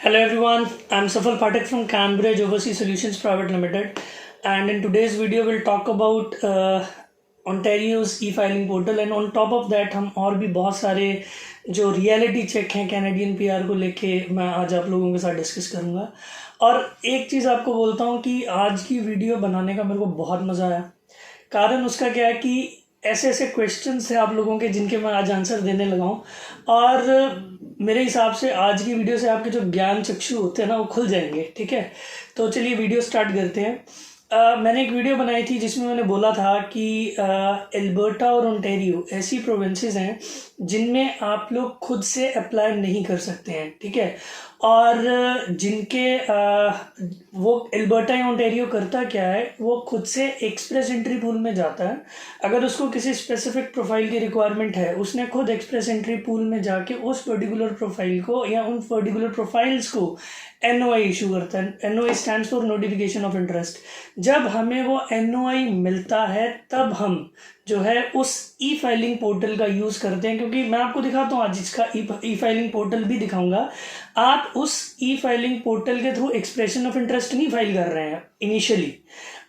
Hello everyone, I'm Safal Pathak from Cambridge Overseas Solutions Private Limited, and in today's video we'll talk about Ontario's e-filing portal, and on top of that हम और भी बहुत सारे जो reality check हैं Canadian PR को लेके मैं आज आप लोगों के साथ डिस्कस करूँगा। और एक चीज़ आपको बोलता हूँ कि आज की वीडियो बनाने का मेरे को बहुत मज़ा आया। कारण उसका क्या है कि ऐसे ऐसे क्वेश्चंस हैं आप लोगों के जिनके मैं आज आंसर देने लगा हूँ, और मेरे हिसाब से आज की वीडियो से आपके जो ज्ञान चक्षु होते हैं ना वो खुल जाएंगे। ठीक है, तो चलिए वीडियो स्टार्ट करते हैं। मैंने एक वीडियो बनाई थी जिसमें मैंने बोला था कि एल्बर्टा और ओंटारियो ऐसी प्रोविंसेस हैं जिनमें आप लोग खुद से अप्लाई नहीं कर सकते हैं। ठीक है, और जिनके वो एल्बर्टा या ओंटारियो करता क्या है, वो खुद से एक्सप्रेस एंट्री पूल में जाता है। अगर उसको किसी स्पेसिफिक प्रोफाइल की रिक्वायरमेंट है, उसने खुद एक्सप्रेस एंट्री पूल में जाके उस पर्टिकुलर प्रोफाइल को या उन पर्टिकुलर प्रोफाइल्स को NOI इशू करता है। NOI stands for notification of interest. जब हमें वो NOI मिलता है तब हम जो है उस ई फाइलिंग पोर्टल का यूज़ करते हैं, क्योंकि मैं आपको दिखाता हूँ आज इसका ई फाइलिंग पोर्टल भी दिखाऊंगा। आप उस ई फाइलिंग पोर्टल के थ्रू एक्सप्रेशन ऑफ इंटरेस्ट नहीं फाइल कर रहे हैं इनिशियली,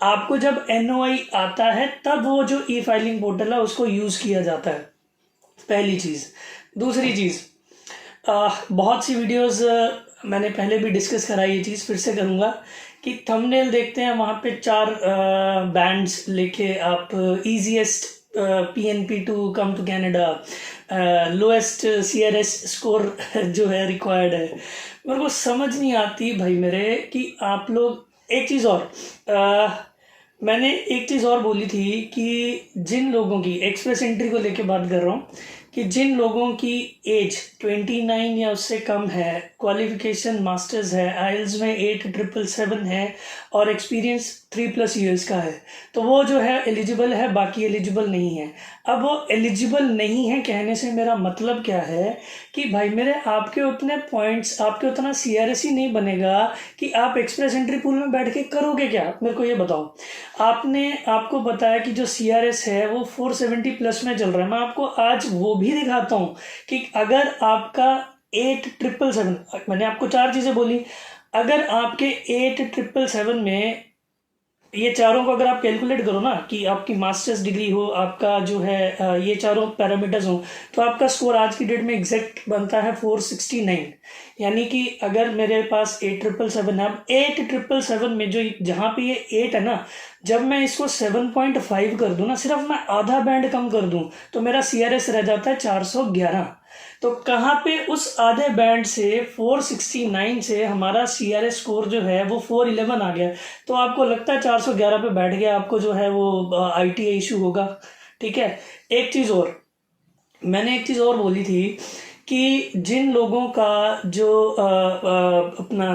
आपको जब NOI आता है तब वो जो ई फाइलिंग पोर्टल है उसको यूज़ किया जाता है। पहली चीज़। दूसरी चीज़, बहुत सी वीडियोस मैंने पहले भी डिस्कस करा, ये चीज़ फिर से करूँगा कि थंबनेल देखते हैं वहाँ पे 4 बैंड्स लेके आप easiest PNP to come to Canada, lowest CRS score जो है रिक्वायर्ड है। मेरे को समझ नहीं आती भाई मेरे कि आप लोग एक चीज़ और मैंने एक चीज़ और बोली थी कि जिन लोगों की एक्सप्रेस एंट्री को लेके बात कर रहा हूँ कि जिन लोगों की एज 29 या उससे कम है, क्वालिफिकेशन मास्टर्स है, आइल्स में 8,777 है और एक्सपीरियंस 3+ ईयर्स का है, तो वो जो है एलिजिबल है, बाकी एलिजिबल नहीं है। अब वो एलिजिबल नहीं है कहने से मेरा मतलब क्या है कि भाई मेरे आपके उतने पॉइंट्स, आपके उतना CRS ही नहीं बनेगा कि आप एक्सप्रेस एंट्री पूल में बैठ के करोगे क्या, मेरे को ये बताओ। आपको बताया कि जो CRS है वो 470+ में चल रहा है। मैं आपको आज वो भी दिखाता हूँ कि अगर आपका 8,777, मैंने आपको 4 चीज़ें बोली, अगर आपके 8,777 में ये चारों को अगर आप कैलकुलेट करो ना कि आपकी मास्टर्स डिग्री हो, आपका जो है ये चारों पैरामीटर्स हो, तो आपका स्कोर आज की डेट में एग्जैक्ट बनता है 469। यानी कि अगर मेरे पास 8,777 है, अब 8,777 में जो जहाँ पे ये 8 है ना, जब मैं इसको 7.5 कर दूँ ना, सिर्फ मैं आधा बैंड कम कर दूँ, तो मेरा CRS रह जाता है 411। तो कहाँ पे उस आधे बैंड से 469 से हमारा CRS स्कोर जो है वो 411 आ गया। तो आपको लगता है 411 पे बैठ गया, आपको जो है वो ITA इशू होगा। ठीक है, एक चीज़ और, मैंने एक चीज़ और बोली थी कि जिन लोगों का जो अपना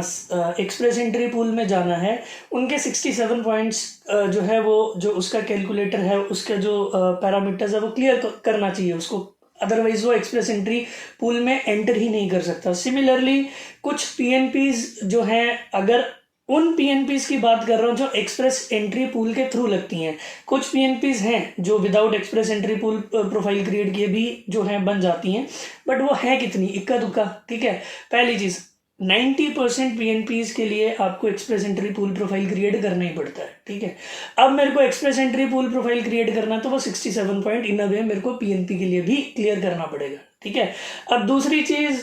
एक्सप्रेस एंट्री पूल में जाना है, उनके 67 पॉइंट्स जो है वो जो उसका कैलकुलेटर है, उसके जो पैरामीटर्स है वो क्लियर करना चाहिए उसको, अदरवाइज वो एक्सप्रेस एंट्री पूल में एंटर ही नहीं कर सकता। सिमिलरली कुछ PNPs जो हैं, अगर उन PNPs की बात कर रहा हूँ जो एक्सप्रेस एंट्री पूल के थ्रू लगती हैं, कुछ PNPs हैं जो without express entry pool profile create किए भी जो हैं बन जाती हैं, बट वो है कितनी, इक्का दुक्का। ठीक है, पहली चीज़, 90% PNPs के लिए आपको express entry pool profile create करना ही पड़ता है। ठीक है, अब मेरे को express entry pool profile create करना, तो वो 67 पॉइंट इन अ वे मेरे को PNP के लिए भी क्लियर करना पड़ेगा। ठीक है, अब दूसरी चीज़,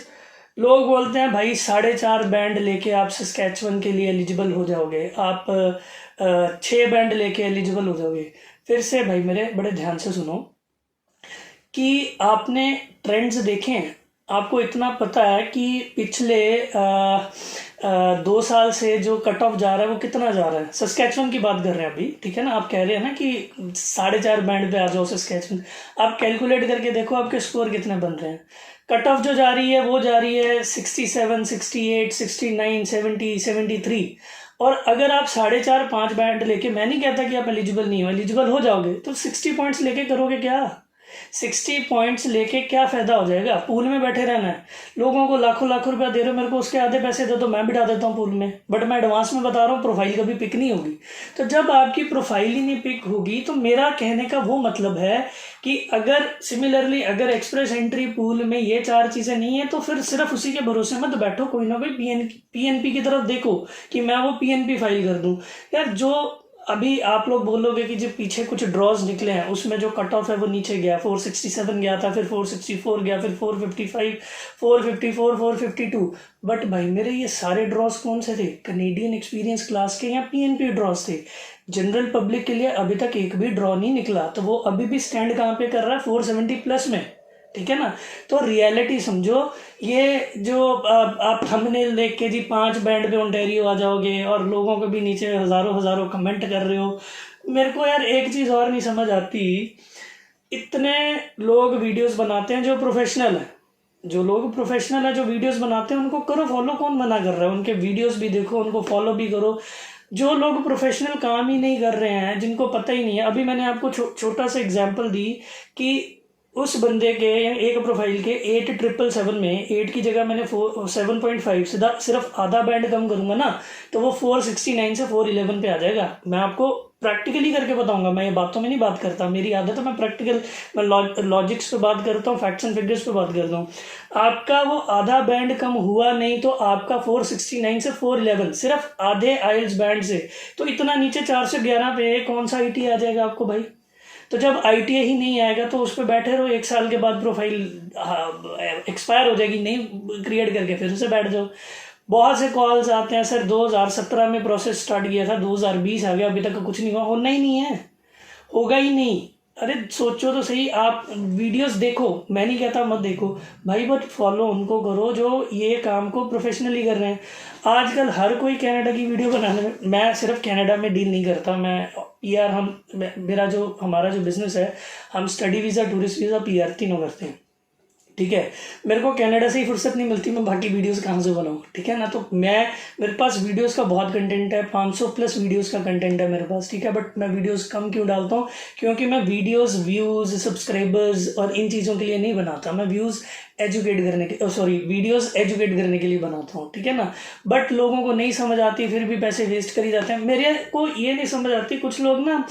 लोग बोलते हैं भाई 4.5 बैंड लेके आप सस्कैचुअन के लिए एलिजिबल हो जाओगे, आप 6 बैंड लेके एलिजिबल हो जाओगे। फिर से भाई मेरे बड़े ध्यान से सुनो कि आपने ट्रेंड्स देखे हैं, आपको इतना पता है कि पिछले 2 साल से जो कट ऑफ जा रहा है वो कितना जा रहा है। सस्कैचुअन की बात कर रहे हैं अभी, ठीक है ना, आप कह रहे हैं ना कि 4.5 बैंड पे आ जाओ सस्कैचुअन, आप कैलकुलेट करके देखो आपके स्कोर कितने बन रहे हैं। कट ऑफ जो जा रही है वो जा रही है 67, 68, 69, 70, 73। और अगर आप 4.5-5 बैंड लेके, मैं नहीं कहता कि आप एलिजिबल नहीं हो, एलिजिबल हो जाओगे, तो 60 पॉइंट्स लेके करोगे क्या? 60 पॉइंट्स लेके क्या फ़ायदा हो जाएगा? पूल में बैठे रहना है। लोगों को लाखों लाखों रुपया दे रहे हो, मेरे को उसके आधे पैसे दे दो, मैं भी डाल देता हूँ पूल में। बट मैं एडवांस में बता रहा हूँ, प्रोफाइल कभी पिक नहीं होगी। तो जब आपकी प्रोफाइल ही नहीं पिक होगी, तो मेरा कहने का वो मतलब है कि अगर सिमिलरली अगर एक्सप्रेस एंट्री पूल में ये 4 चीज़ें नहीं है, तो फिर सिर्फ उसी के भरोसे मत बैठो, कोई ना कोई पीएनपी की तरफ देखो कि मैं वो पीएनपी फाइल कर दूं। यार जो अभी आप लोग बोलोगे कि जो पीछे कुछ ड्रॉज निकले हैं, उसमें जो कट ऑफ है वो नीचे गया, 467 गया था, फिर 464 गया, फिर 455, 454, 452। बट भाई मेरे ये सारे ड्रॉज कौन से थे? कैनेडियन एक्सपीरियंस क्लास के या पीएनपी ड्रॉज थे। जनरल पब्लिक के लिए अभी तक एक भी ड्रॉ नहीं निकला, तो वो अभी भी स्टैंड कहाँ पे कर रहा है? 470 प्लस में। ठीक है ना? तो रियलिटी समझो। ये जो आप थंबनेल देख के जी 5 बैंड पे ओंटारियो आ जाओगे और लोगों को भी नीचे हज़ारों हज़ारों कमेंट कर रहे हो। मेरे को यार एक चीज़ और नहीं समझ आती, इतने लोग वीडियोस बनाते हैं जो प्रोफेशनल है, जो लोग प्रोफेशनल है जो वीडियोस बनाते हैं उनको करो फॉलो, कौन मना कर रहा है? उनके वीडियोस भी देखो, उनको फॉलो भी करो। जो लोग प्रोफेशनल काम ही नहीं कर रहे हैं, जिनको पता ही नहीं है, अभी मैंने आपको छोटा सा एग्जांपल दी कि उस बंदे के या एक प्रोफाइल के 8777 में 8 की जगह मैंने 7.5 सीधा सिर्फ आधा बैंड कम करूंगा ना, तो वो 469 से 411 पे आ जाएगा। मैं आपको प्रैक्टिकली करके बताऊंगा, मैं ये बातों में नहीं बात करता, मेरी आदत है, मैं प्रैक्टिकल, मैं लॉजिक्स पे बात करता हूँ, फैक्ट्स एंड फिगर्स पे बात करता हूँ। आपका वो आधा बैंड कम हुआ नहीं तो आपका 469 से 411 सिर्फ आधे आइल्स बैंड से, तो इतना नीचे 411 पे कौन सा आईटी आ जाएगा आपको भाई? तो जब आईटीआई ही नहीं आएगा तो उस पर बैठे रहो, 1 साल के बाद प्रोफाइल एक्सपायर हो जाएगी, नहीं क्रिएट करके फिर से बैठ जाओ। बहुत से कॉल्स आते हैं, सर 2017 में प्रोसेस स्टार्ट किया था, 2020 आ गया, अभी तक कुछ नहीं हुआ। होना ही नहीं है, होगा ही नहीं। अरे सोचो तो सही, आप वीडियोस देखो, मैं नहीं कहता मत देखो भाई, बट फॉलो उनको करो जो ये काम को प्रोफेशनली कर रहे हैं। आजकल हर कोई कनाडा की वीडियो बनाने में, मैं सिर्फ कनाडा में डील नहीं करता, मैं पीआर, हमारा जो बिजनेस है, हम study visa, tourist visa, PR तीनों करते हैं। ठीक है, मेरे को कनाडा से ही फुर्सत नहीं मिलती, मैं बाकी वीडियोस कहाँ से बनाऊँ? ठीक है ना? तो मेरे पास वीडियोस का बहुत कंटेंट है, 500 प्लस वीडियोस का कंटेंट है मेरे पास। ठीक है, बट मैं वीडियोस कम क्यों डालता हूँ? क्योंकि मैं वीडियोस व्यूज़, सब्सक्राइबर्स और इन चीज़ों के लिए नहीं बनाता, मैं वीडियोस एजुकेट करने के लिए बनाता हूँ। ठीक है ना? बट लोगों को नहीं समझ आती, फिर भी पैसे वेस्ट करी जाते हैं। मेरे को ये नहीं समझ आती, कुछ लोग ना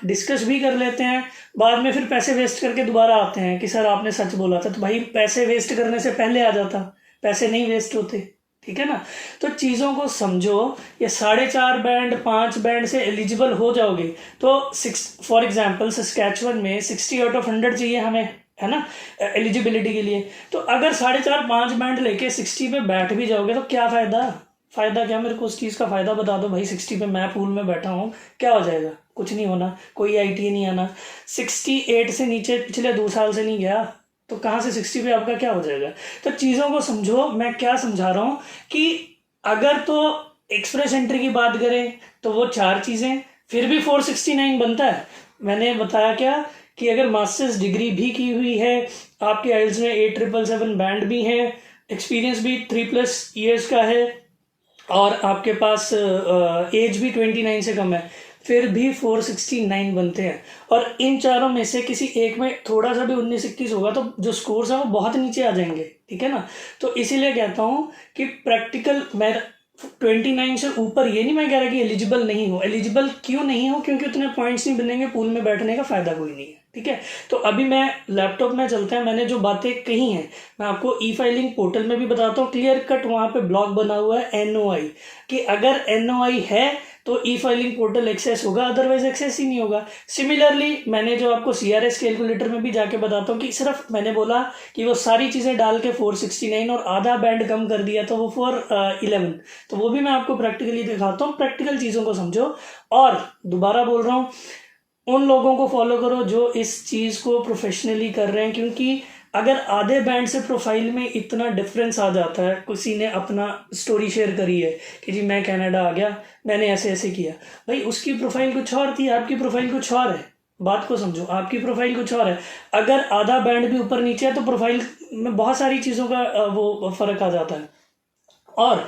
डिस्कस भी कर लेते हैं, बाद में फिर पैसे वेस्ट करके दोबारा आते हैं कि सर आपने सच बोला था। तो भाई पैसे वेस्ट करने से पहले आ जाता, पैसे नहीं वेस्ट होते। ठीक है ना? तो चीज़ों को समझो। ये 4.5 बैंड 5 बैंड से एलिजिबल हो जाओगे तो 6 फॉर एग्जाम्पल सस्कैचुअन में 60 आउट ऑफ 100 चाहिए हमें, है ना, एलिजिबिलिटी के लिए। तो अगर 4.5-5 बैंड लेके 60 पे बैठ भी जाओगे तो क्या फ़ायदा क्या? मेरे को उस चीज़ का फ़ायदा बता दो भाई। 60 पे मैं पूल में बैठा हूँ, क्या हो जाएगा? कुछ नहीं होना, कोई आईटी नहीं आना। 68 से नीचे पिछले 2 साल से नहीं गया, तो कहाँ से 60 पे आपका क्या हो जाएगा? तो चीज़ों को समझो। मैं क्या समझा रहा हूँ कि अगर तो एक्सप्रेस एंट्री की बात करें तो वो 4 चीज़ें, फिर भी 469 बनता है। मैंने बताया क्या कि अगर मास्टर्स डिग्री भी की हुई है, आपके आइल्स में 8777 बैंड भी हैं, एक्सपीरियंस भी 3+ ईयर्स का है, और आपके पास एज भी 29 से कम है, फिर भी 469 बनते हैं। और इन चारों में से किसी एक में थोड़ा सा भी 19-21 होगा तो जो स्कोर्स हैं वो बहुत नीचे आ जाएंगे। ठीक है ना? तो इसीलिए कहता हूँ कि प्रैक्टिकल, मैं 29 से ऊपर ये नहीं मैं कह रहा कि एलिजिबल नहीं हो। एलिजिबल क्यों नहीं हो? क्योंकि उतने पॉइंट्स नहीं बनेंगे, पूल में बैठने का फ़ायदा कोई नहीं है। ठीक है, तो अभी मैं लैपटॉप में चलते हैं। मैंने जो बातें कही हैं मैं आपको ई फाइलिंग पोर्टल में भी बताता हूँ, क्लियर कट वहाँ पे ब्लॉग बना हुआ है NOI, कि अगर NOI है तो ई फाइलिंग पोर्टल एक्सेस होगा, अदरवाइज एक्सेस ही नहीं होगा। सिमिलरली मैंने जो आपको CRS कैलकुलेटर में भी जाके बताता हूँ कि सिर्फ मैंने बोला कि वो सारी चीज़ें डाल के 469 और आधा बैंड कम कर दिया तो वो 411, तो वो भी मैं आपको प्रैक्टिकली दिखाता हूँ। प्रैक्टिकल चीज़ों को समझो, और दोबारा बोल रहा हूँ, उन लोगों को फॉलो करो जो इस चीज़ को प्रोफेशनली कर रहे हैं। क्योंकि अगर आधे बैंड से प्रोफाइल में इतना डिफरेंस आ जाता है, किसी ने अपना स्टोरी शेयर करी है कि जी मैं कनाडा आ गया, मैंने ऐसे ऐसे किया, भाई उसकी प्रोफाइल कुछ और थी, आपकी प्रोफाइल कुछ और है। बात को समझो, आपकी प्रोफाइल कुछ और है। अगर आधा बैंड भी ऊपर नीचे है तो प्रोफाइल में बहुत सारी चीज़ों का वो फ़र्क आ जाता है। और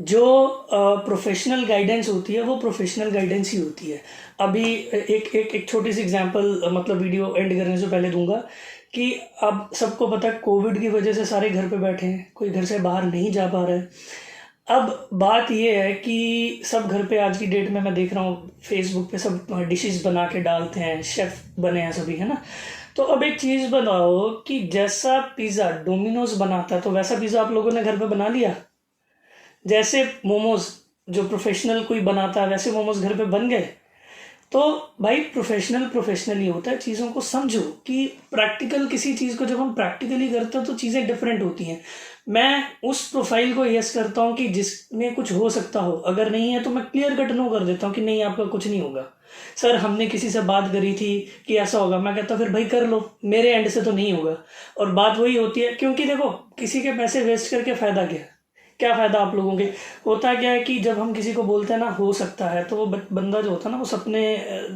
जो प्रोफेशनल गाइडेंस होती है वो प्रोफेशनल गाइडेंस ही होती है। अभी एक छोटी सी एग्जांपल मतलब वीडियो एंड करने से पहले दूंगा कि अब सबको पता है कोविड की वजह से सारे घर पे बैठे हैं, कोई घर से बाहर नहीं जा पा रहा है। अब बात ये है कि सब घर पे आज की डेट में मैं देख रहा हूँ फेसबुक पे सब डिशेस बना के डालते हैं, शेफ बने हैं सभी, है ना। तो अब एक चीज़ बताओ कि जैसा पिज़्ज़ा डोमिनोज बनाता है तो वैसा पिज़्ज़ा आप लोगों ने घर पे बना लिया? जैसे मोमोज जो प्रोफेशनल कोई बनाता है वैसे मोमोज घर पे बन गए? तो भाई प्रोफेशनल प्रोफेशनल ही होता है। चीज़ों को समझो कि प्रैक्टिकल किसी चीज़ को जब हम प्रैक्टिकली करते हो तो चीज़ें डिफरेंट होती हैं। मैं उस प्रोफाइल को यस करता हूँ कि जिसमें कुछ हो सकता हो, अगर नहीं है तो मैं क्लियर कट नो कर देता हूँ कि नहीं आपका कुछ नहीं होगा। सर हमने किसी से बात करी थी कि ऐसा होगा, मैं कहता हूँ फिर भाई कर लो, मेरे एंड से तो नहीं होगा। और बात वही होती है, क्योंकि देखो किसी के पैसे वेस्ट करके फ़ायदा क्या, क्या फ़ायदा आप लोगों के। होता क्या है कि जब हम किसी को बोलते हैं ना हो सकता है, तो वो बंदा जो होता है ना वो सपने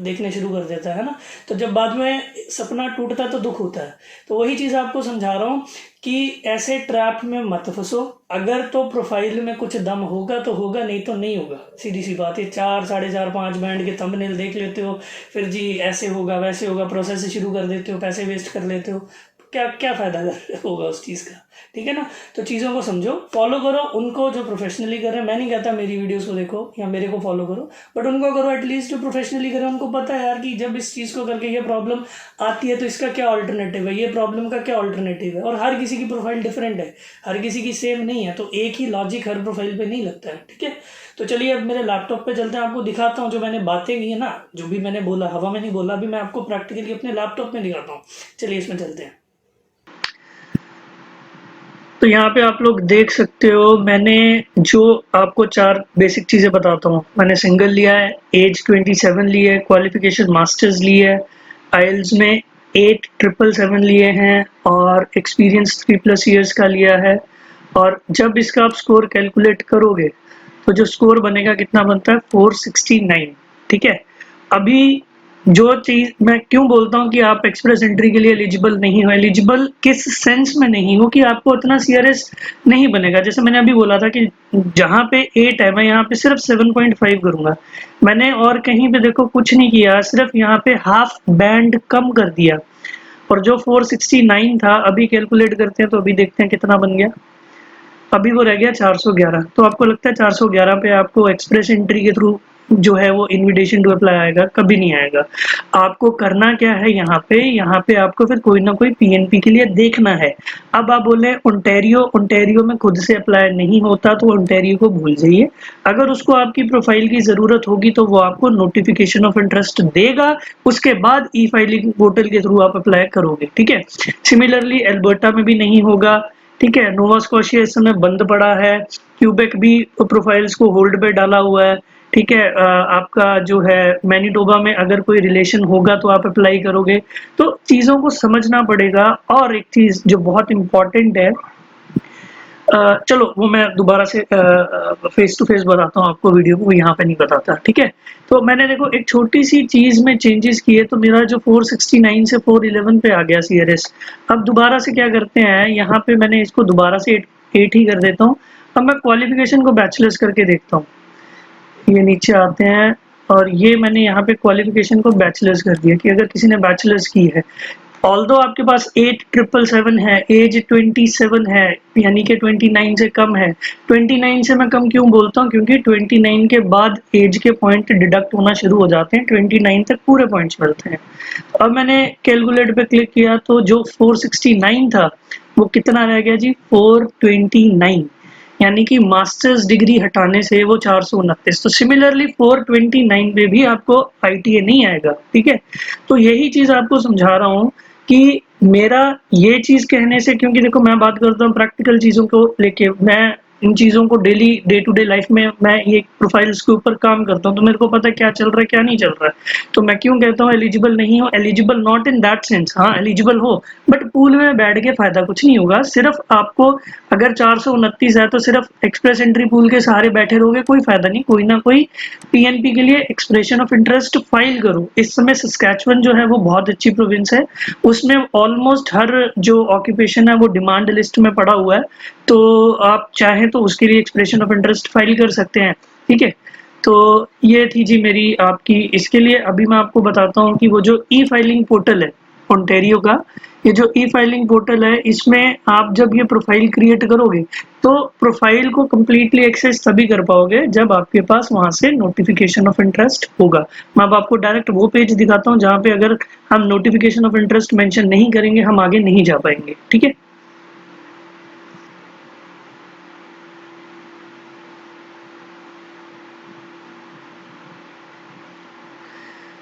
देखने शुरू कर देता है ना। तो जब बाद में सपना टूटता है तो दुख होता है। तो वही चीज़ आपको समझा रहा हूँ कि ऐसे ट्रैप में मत फंसो। अगर तो प्रोफाइल में कुछ दम होगा तो होगा, नहीं तो नहीं होगा। सीधी सी बात है। 4 साढ़े 4 5 बैंड के थंबनेल देख लेते हो, फिर जी ऐसे होगा वैसे होगा, प्रोसेस शुरू कर देते हो, पैसे वेस्ट कर लेते हो। क्या क्या फ़ायदा होगा उस चीज़ का? ठीक है ना। तो चीज़ों को समझो, फॉलो करो उनको जो प्रोफेशनली कर रहे हैं। मैं नहीं कहता मेरी वीडियोस को देखो या मेरे को फॉलो करो, बट उनको करो एटलीस्ट जो प्रोफेशनली करें। उनको पता है यार कि जब इस चीज़ को करके ये प्रॉब्लम आती है तो इसका क्या ऑल्टरनेटिव है, ये प्रॉब्लम का क्या ऑल्टरनेटिव है। और हर किसी की प्रोफाइल डिफरेंट है, हर किसी की सेम नहीं है, तो एक ही लॉजिक हर प्रोफाइल पर नहीं लगता है। ठीक है। तो चलिए अब मेरे लैपटॉप पे चलते हैं, आपको दिखाता हूँ जो मैंने बातें की है ना, जो भी मैंने बोला हवा में नहीं बोला, अभी मैं आपको प्रैक्टिकली अपने लैपटॉप में दिखाता हूँ। चलिए इसमें चलते हैं। तो यहाँ पे आप लोग देख सकते हो, मैंने जो आपको 4 बेसिक चीज़ें बताता हूँ। मैंने सिंगल लिया है, एज 27 ली है, क्वालिफिकेशन मास्टर्स ली है, आइल्स में 8,777 लिए हैं और एक्सपीरियंस 3+ ईयर्स का लिया है। और जब इसका आप स्कोर कैलकुलेट करोगे तो जो स्कोर बनेगा कितना बनता है, 469। ठीक है। अभी जो चीज मैं क्यों बोलता हूँ कि आप एक्सप्रेस एंट्री के लिए एलिजिबल नहीं हो, एलिजिबल किस सेंस में नहीं हो कि आपको उतना सीआरएस नहीं बनेगा। जैसे मैंने अभी बोला था कि जहाँ पे 8 है मैं यहाँ पे सिर्फ 7.5 करूंगा। मैंने और कहीं पे देखो कुछ नहीं किया, सिर्फ यहाँ पे हाफ बैंड कम कर दिया। और जो 469 था अभी कैलकुलेट करते हैं तो अभी देखते हैं कितना बन गया। अभी वो रह गया 411। तो आपको लगता है 411 पे आपको एक्सप्रेस एंट्री के थ्रू जो है वो इनविटेशन टू अप्लाई आएगा? कभी नहीं आएगा। आपको करना क्या है, यहाँ पे आपको फिर कोई ना कोई पीएनपी के लिए देखना है। अब आप बोले ओंटारियो, ओंटारियो में खुद से अप्लाई नहीं होता तो ओंटारियो को भूल जाइए। अगर उसको आपकी प्रोफाइल की जरूरत होगी तो वो आपको नोटिफिकेशन ऑफ इंटरेस्ट देगा, उसके बाद ई फाइलिंग पोर्टल के थ्रू आप अप्लाई करोगे। ठीक है। सिमिलरली एल्बर्टा में भी नहीं होगा। ठीक है। नोवा स्कॉशिया इस समय बंद पड़ा है, क्यूबेक भी प्रोफाइल्स को होल्ड पे डाला हुआ है। ठीक है। आपका जो है मैनिटोबा में अगर कोई रिलेशन होगा तो आप अप्लाई करोगे। तो चीज़ों को समझना पड़ेगा। और एक चीज़ जो बहुत इम्पोर्टेंट है, चलो वो मैं दोबारा से फेस टू फेस बताता हूँ आपको, वीडियो को यहाँ पे नहीं बताता। ठीक है। तो मैंने देखो एक छोटी सी चीज में चेंजेस किए तो मेरा जो 469 से 411 पे आ गया सीआरएस। अब दोबारा से क्या करते हैं, यहाँ पे मैंने इसको दोबारा से 8 ही कर देता हूँ। अब मैं क्वालिफिकेशन को बैचलर्स करके देखता हूँ। ये नीचे आते हैं और ये मैंने यहाँ पे क्वालिफिकेशन को बैचलर्स कर दिया कि अगर किसी ने बैचलर्स की है, ऑल्दो आपके पास 8,777 है, एज 27 है, यानी कि 29 से कम है। 29 से मैं कम क्यों बोलता हूँ, क्योंकि 29 के बाद एज के पॉइंट डिडक्ट होना शुरू हो जाते हैं, 29 तक पूरे पॉइंट्स मिलते हैं। अब मैंने कैलकुलेट पे क्लिक किया तो जो 469 था वो कितना रह गया जी, 429। यानी कि मास्टर्स डिग्री हटाने से वो 429। तो सिमिलरली 429 पे भी आपको आईटीए नहीं आएगा। ठीक है। तो यही चीज आपको समझा रहा हूँ कि मेरा ये चीज कहने से, क्योंकि देखो मैं बात करता हूँ प्रैक्टिकल चीजों को लेके, मैं इन चीजों को daily day to day life में मैं ये प्रोफाइल्स के ऊपर काम करता हूँ, तो मेरे को पता है क्या चल रहा है क्या नहीं चल रहा है। तो मैं क्यों कहता हूँ एलिजिबल नहीं हो, eligible not in that sense, हाँ एलिजिबल हो, बट पूल में बैठ के फायदा कुछ नहीं होगा। सिर्फ आपको अगर 429 है तो सिर्फ एक्सप्रेस एंट्री पूल के सहारे बैठे रहोगे, कोई फायदा नहीं। कोई ना कोई पीएनपी के लिए एक्सप्रेशन ऑफ इंटरेस्ट फाइल करो। इस समय सस्कैचुअन जो है वो बहुत अच्छी प्रोविंस है, उसमें ऑलमोस्ट हर जो ऑक्यूपेशन है वो डिमांड लिस्ट में पड़ा हुआ है। तो आप चाहे हैं तो उसके लिए एक्सप्रेशन ऑफ इंटरेस्ट फाइल कर सकते हैं। ठीक है, तो ये थी जी मेरी आपकी। इसके लिए अभी मैं आपको बताता हूँ कि वो जो ई फाइलिंग पोर्टल है ओंटारियो का, ये जो ई फाइलिंग पोर्टल है, इसमें आप जब ये प्रोफाइल क्रिएट करोगे तो प्रोफाइल को कम्प्लीटली एक्सेस तभी कर पाओगे जब आपके पास वहां से नोटिफिकेशन ऑफ इंटरेस्ट होगा। मैं अब आपको डायरेक्ट वो पेज दिखाता हूँ जहाँ पे अगर हम नोटिफिकेशन ऑफ इंटरेस्ट मेंशन नहीं करेंगे हम आगे नहीं जा पाएंगे। ठीक है,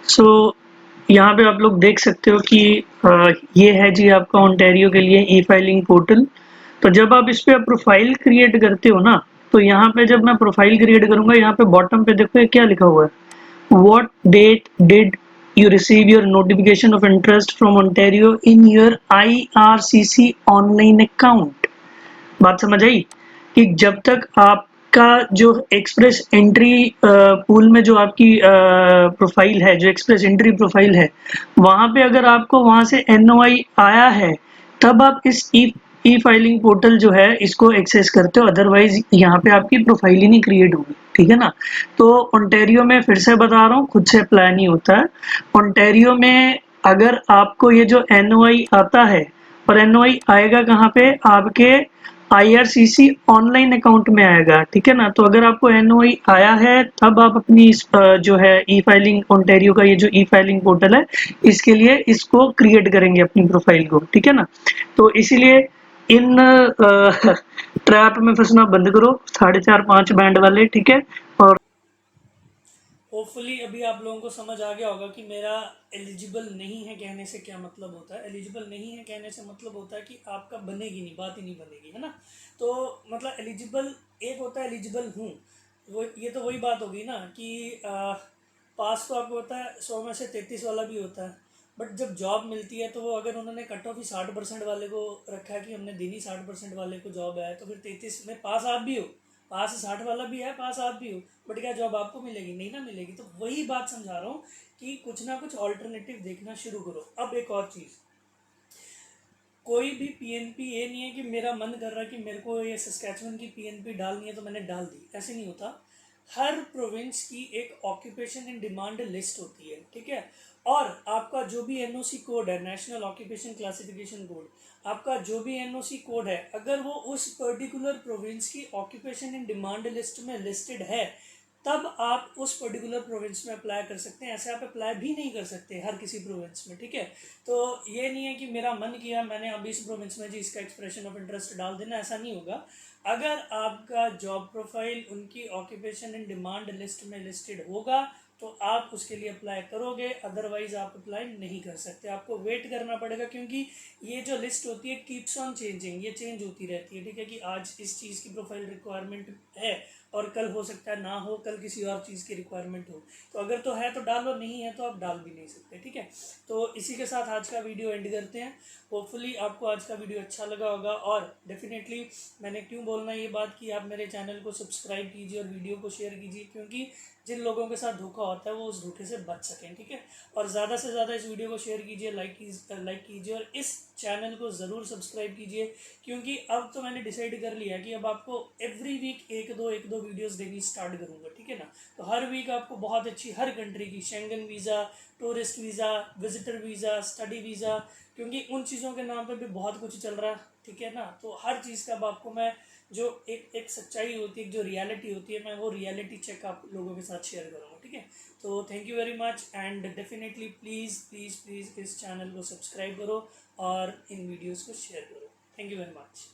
सो यहाँ पे आप लोग देख सकते हो कि ये है जी आपका ओंटारियो के लिए ई फाइलिंग पोर्टल। तो जब आप इस पे प्रोफाइल क्रिएट करते हो ना, तो यहाँ पे जब मैं प्रोफाइल क्रिएट करूंगा, यहाँ पे बॉटम पे देखो ये क्या लिखा हुआ है, what date did you receive your notification of interest from Ontario in your IRCC online account. बात समझ आई कि जब तक आपका जो एक्सप्रेस एंट्री पूल में जो आपकी प्रोफाइल है, जो एक्सप्रेस एंट्री प्रोफाइल है, वहां पे अगर आपको वहां से NOI आया है तब आप इस ई फाइलिंग पोर्टल जो है इसको एक्सेस करते हो, अदरवाइज यहाँ पे आपकी प्रोफाइल ही नहीं क्रिएट होगी। ठीक है ना, तो ओंटारियो में फिर से बता रहा हूँ खुद से अप्लाई नहीं होता है। ओंटारियो में अगर आपको ये जो NOI आता है, और NOI आएगा कहाँ पे, आपके IRCC ऑनलाइन अकाउंट में आएगा। ठीक है ना, तो अगर आपको NOI आया है तब आप अपनी जो है ई फाइलिंग ओंटारियो का ये जो ई फाइलिंग पोर्टल है इसके लिए इसको क्रिएट करेंगे अपनी प्रोफाइल को। ठीक है ना, तो इसीलिए इन ट्रैप में फंसना बंद करो, 4.5-5 बैंड वाले। ठीक है, और होपफुली अभी आप लोगों को समझ आ गया होगा कि मेरा एलिजिबल नहीं है कहने से क्या मतलब होता है। एलिजिबल नहीं है कहने से मतलब होता है कि आपका बनेगी नहीं, बात ही नहीं बनेगी, है ना। तो मतलब एलिजिबल एक होता है एलिजिबल हूँ, वो ये तो वही बात होगी ना कि पास तो आपको होता है 100 में से 33 वाला भी होता है, बट जब जॉब मिलती है तो वो अगर उन्होंने कट ऑफ ही 60% वाले को रखा है कि हमने देनी 60% वाले को जॉब है, तो फिर 33 में पास आप भी हो, पास 60 वाला भी है, पास आप भी हो, बट क्या जॉब आपको मिलेगी? नहीं ना मिलेगी। तो वही बात समझा रहा हूँ कि कुछ ना कुछ ऑल्टरनेटिव देखना शुरू करो। अब एक और चीज़, कोई भी PNP ये नहीं है कि मेरा मन कर रहा है कि मेरे को ये सस्कैचुअन की PNP डालनी है तो मैंने डाल दी, ऐसे नहीं होता। हर प्रोविंस की एक ऑक्यूपेशन इन डिमांड लिस्ट होती है। ठीक है, और आपका जो भी NOC कोड है, नेशनल ऑक्यूपेशन क्लासिफिकेशन कोड, आपका जो भी NOC कोड है, अगर वो उस पर्टिकुलर प्रोविंस की ऑक्यूपेशन इन डिमांड लिस्ट में लिस्टेड है तब आप उस पर्टिकुलर प्रोविंस में अप्लाई कर सकते हैं। ऐसे आप अप्लाई भी नहीं कर सकते हर किसी प्रोविंस में। ठीक है, तो ये नहीं है कि मेरा मन किया मैंने अभी इस प्रोविंस में जी इसका एक्सप्रेशन ऑफ इंटरेस्ट डाल देना, ऐसा नहीं होगा। अगर आपका जॉब प्रोफाइल उनकी ऑक्यूपेशन इन डिमांड लिस्ट में लिस्टेड होगा तो आप उसके लिए अप्लाई करोगे, अदरवाइज आप अप्लाई नहीं कर सकते, आपको वेट करना पड़ेगा, क्योंकि ये जो लिस्ट होती है कीप्स ऑन चेंजिंग, ये चेंज होती रहती है। ठीक है, कि आज इस चीज़ की प्रोफाइल रिक्वायरमेंट है और कल हो सकता है ना हो, कल किसी और चीज़ की रिक्वायरमेंट हो। तो अगर तो है तो डालो, नहीं है तो आप डाल भी नहीं सकते। ठीक है, तो इसी के साथ आज का वीडियो एंड करते हैं। होपफुली आपको आज का वीडियो अच्छा लगा होगा, और डेफिनेटली मैंने क्यों बोलना ये बात कि आप मेरे चैनल को सब्सक्राइब कीजिए और वीडियो को शेयर कीजिए, क्योंकि जिन लोगों के साथ धोखा होता है वो उस धोखे से बच सकें। ठीक है, और ज़्यादा से ज़्यादा इस वीडियो को शेयर कीजिए, लाइक कीजिए, और इस चैनल को ज़रूर सब्सक्राइब कीजिए, क्योंकि अब तो मैंने डिसाइड कर लिया कि अब आपको एवरी वीक एक दो वीडियोस देनी स्टार्ट करूँगा। ठीक है ना, तो हर वीक आपको बहुत अच्छी हर कंट्री की Schengen visa, tourist visa, visitor visa, study visa, क्योंकि उन चीज़ों के नाम पे भी बहुत कुछ चल रहा है। ठीक है ना, तो हर चीज़ का अब आपको मैं जो एक सच्चाई होती है, जो रियलिटी होती है, मैं वो रियलिटी चेक आप लोगों के साथ शेयर करूँगा। ठीक है, तो thank you very much, and definitely please please please इस चैनल को सब्सक्राइब करो और इन वीडियोज़ को शेयर करो। Thank you very much.